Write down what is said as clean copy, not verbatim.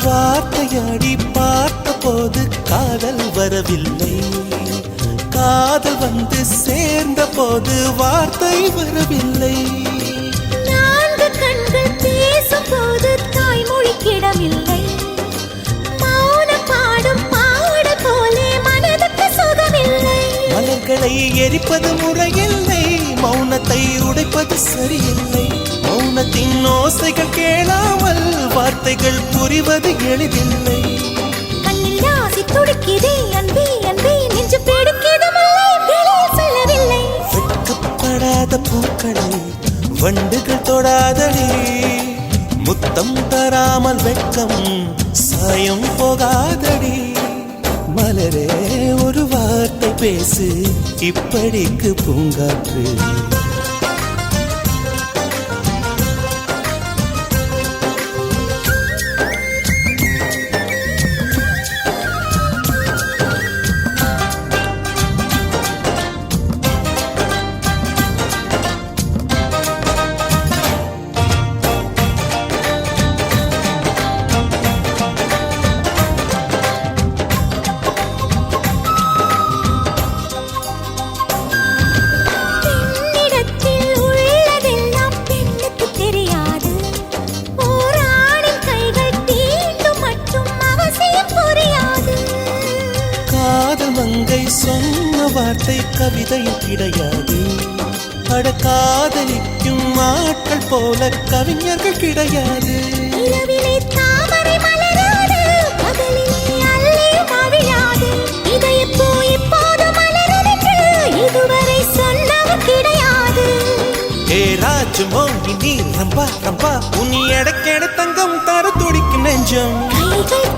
வார்த்தையாடி பார்த்த போது காதல் வரவில்லை, காதல் வந்து சேர்ந்த போது வார்த்தை வரவில்லை. நான்கு கண்கள் பேசும் போது தாய்மொழிக்கிடமில்லை, மௌன பாடும் பாடல் போலே மனதுக்கு சுகமில்லை. மலர்களை எரிப்பது முறையில்லை, மௌனத்தை உடைப்பது சரியில்லை. மௌனத்தின் ஓசைகள் கேளாமல் வார்த்தைகள் புரிவது எளிதில்லை. கண்ணில் ஆசை துடிக்குதே அன்பே அன்பே, நெஞ்சு பிடிக்குது முல்லை வெளியில் சொல்லவில்லை. வெட்கப்படாத பூக்களை வண்டுகள் தொடாதடி, முத்தம் தராமல் வெட்கம் சாயம் போகாதடி. மலரே ஒரு வார்த்தை பேசு, இப்படிக்கு பூங்காற்று. சொன்ன வார்த்தை கவிதையும் கிடையாது, அட காதலிக்கும் ஆட்கள் போல கவிஞர்கள் கிடையாது. இரவிலே தாமரை மலராது, பகலிலே அல்லி மவிழாது, இதயப்பூ இப்போது மலரென்று இதுவரை சொன்னவர் கிடையாது. ஏ ராஜமோ நீ ரம்பா ரம்பா, உன் எடக்கெட தங்கம் தர துடிக்கும் நெஞ்சம். கைகள்